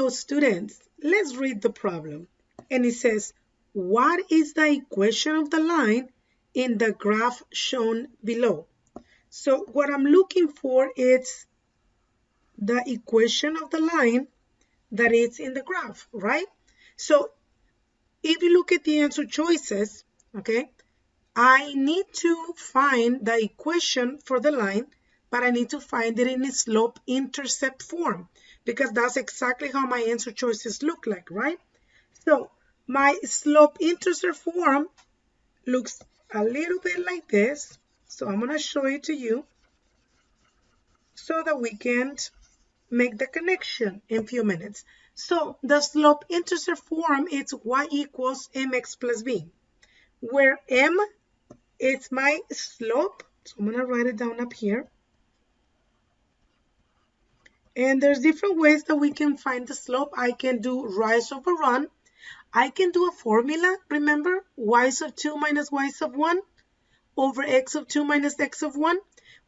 Hello students, let's read the problem. And it says, what is the equation of the line in the graph shown below? So what I'm looking for is the equation of the line that is in the graph, right? So if you look at the answer choices, okay, I need to find the equation for the line, but I need to find it in a slope-intercept form because that's exactly how my answer choices look like, right? So my slope-intercept form looks a little bit like this. So I'm going to show it to you so that we can make the connection in a few minutes. So the slope-intercept form is y equals mx plus b, where m is my slope. So I'm going to write it down up here. And there's different ways that we can find the slope. I can do rise over run. I can do a formula, remember? Y sub 2 minus y sub 1 over x of 2 minus x of 1.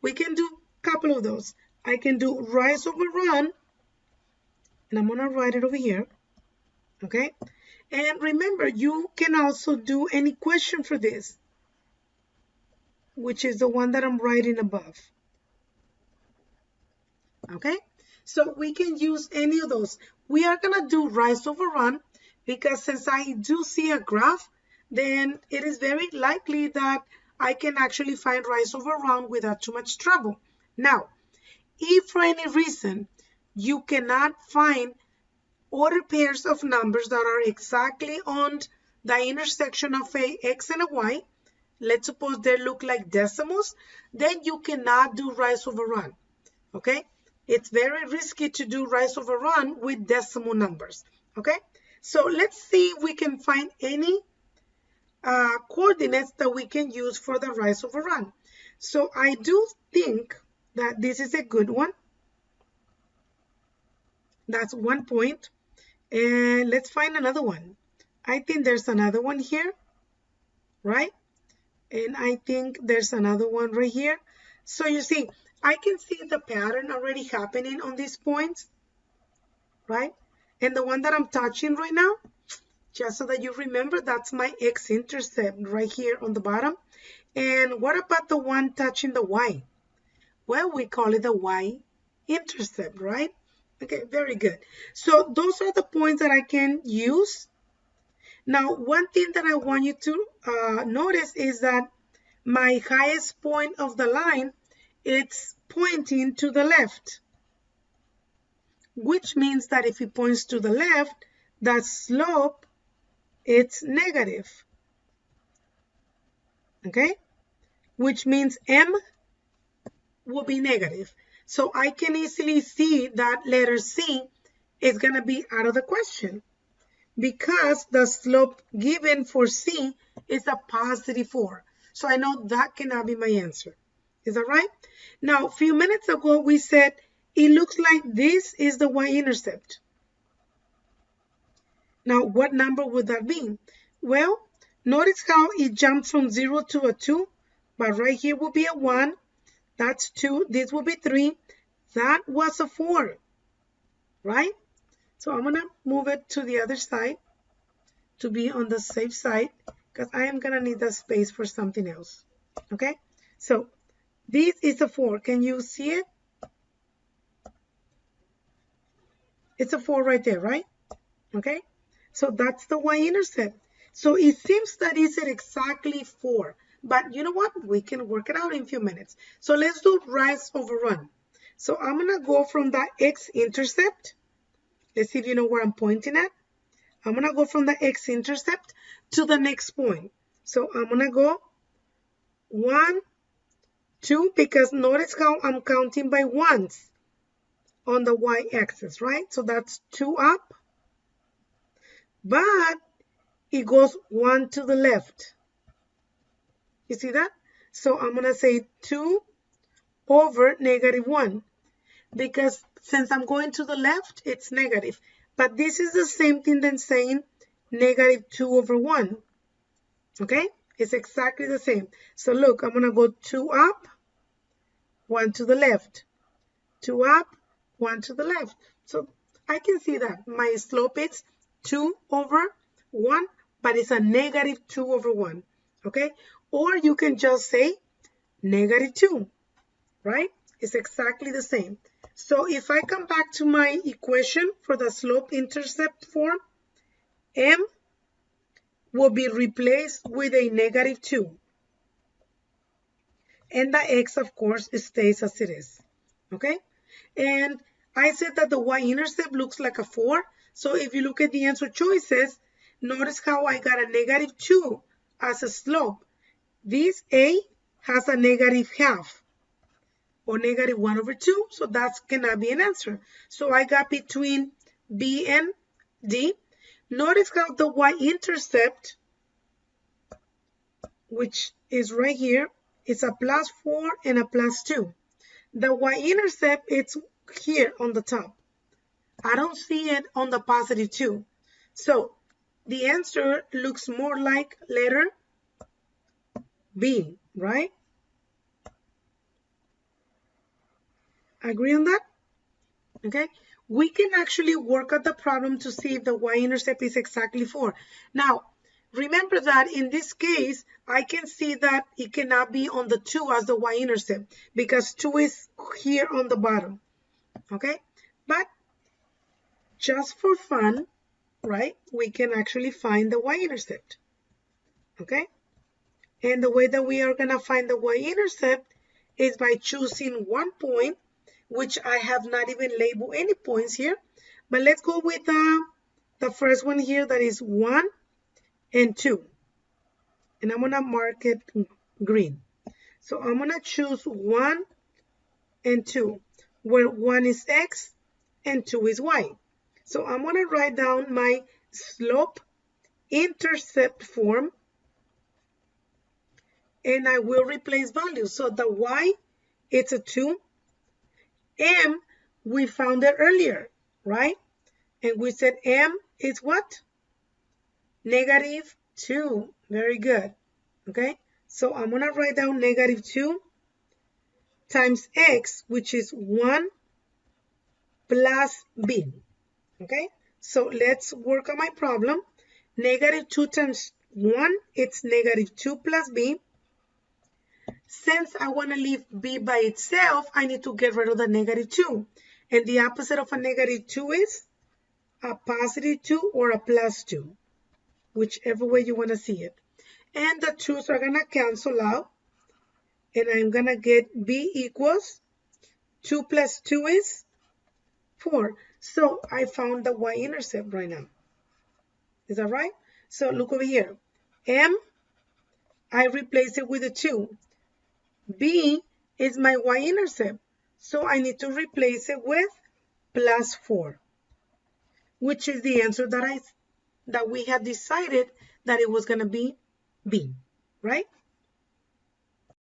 We can do a couple of those. I can do rise over run, and I'm going to write it over here, okay? And remember, you can also do an equation for this, which is the one that I'm writing above, okay? So we can use any of those. We are going to do rise over run because since I do see a graph, then it is very likely that I can actually find rise over run without too much trouble. Now, if for any reason you cannot find ordered pairs of numbers that are exactly on the intersection of a x and a y, let's suppose they look like decimals, then you cannot do rise over run, okay? It's very risky to do rise over run with decimal numbers, okay? So let's see if we can find any coordinates that we can use for the rise over run. So I do think that this is a good one. That's 1 point. And let's find another one. I think there's another one here, right? And I think there's another one right here. So you see, I can see the pattern already happening on these points, right? And the one that I'm touching right now, just so that you remember, that's my x-intercept right here on the bottom. And what about the one touching the y? Well, we call it the y-intercept, right? Okay, very good. So those are the points that I can use. Now, one thing that I want you to notice is that my highest point of the line, it's pointing to the left, which means that if it points to the left, that slope, it's negative, okay? Which means m will be negative. So I can easily see that letter C is going to be out of the question because the slope given for C is a positive 4. So I know that cannot be my answer. Is that right? Now, a few minutes ago, we said it looks like this is the y-intercept. Now, what number would that be? Well, notice how it jumps from 0 to a 2, but right here will be a 1. That's 2. This will be 3. That was a 4, right? So I'm going to move it to the other side to be on the safe side because I am going to need that space for something else, okay? So this is a 4. Can you see it? It's a 4 right there, right? Okay? So that's the y-intercept. So it seems that it's at exactly 4. But you know what? We can work it out in a few minutes. So let's do rise over run. So I'm going to go from the x-intercept. Let's see if you know where I'm pointing at. I'm going to go from the x-intercept to the next point. So I'm going to go 1, 2, because notice how I'm counting by ones on the y-axis, right? So that's 2 up. But it goes 1 to the left. You see that? So I'm going to say 2 over negative 1. Because since I'm going to the left, it's negative. But this is the same thing than saying negative 2 over 1. Okay? It's exactly the same. So look, I'm going to go 2 up, 1 to the left. 2 up, 1 to the left. So I can see that my slope is 2 over 1, but it's a negative 2 over 1, okay? Or you can just say negative 2, right? It's exactly the same. So if I come back to my equation for the slope-intercept form, m will be replaced with a negative 2. And the x, of course, stays as it is, okay? And I said that the y-intercept looks like a 4. So if you look at the answer choices, notice how I got a negative 2 as a slope. This a has a negative half, or negative 1 over 2, so that cannot be an answer. So I got between B and D. Notice how the y-intercept, which is right here, is a plus 4 and a plus 2. The y-intercept, it's here on the top. I don't see it on the positive 2. So the answer looks more like letter B, right? Agree on that? Okay. We can actually work out the problem to see if the y-intercept is exactly 4. Now, remember that in this case, I can see that it cannot be on the 2 as the y-intercept because 2 is here on the bottom. Okay. But just for fun, right, we can actually find the y-intercept. Okay. And the way that we are going to find the y-intercept is by choosing one point, which I have not even labeled any points here. But let's go with the first one here, that is 1 and 2. And I'm going to mark it green. So I'm going to choose 1 and 2, where 1 is x and 2 is y. So I'm going to write down my slope-intercept form, and I will replace values. So the y, it's a 2. M, we found it earlier, right? And we said m is what? Negative 2. Very good. Okay? So I'm going to write down negative 2 times x, which is 1 plus b. Okay? So let's work on my problem. Negative 2 times 1, it's negative 2 plus b. Since I want to leave b by itself, I need to get rid of the negative 2. And the opposite of a negative 2 is a positive 2 or a plus 2, whichever way you want to see it. And the 2's are going to cancel out. And I'm going to get b equals 2 plus 2 is 4. So I found the y-intercept right now. Is that right? So look over here. M, I replace it with a 2. B is my y-intercept. So I need to replace it with plus 4, which is the answer that we had decided that it was going to be B, right?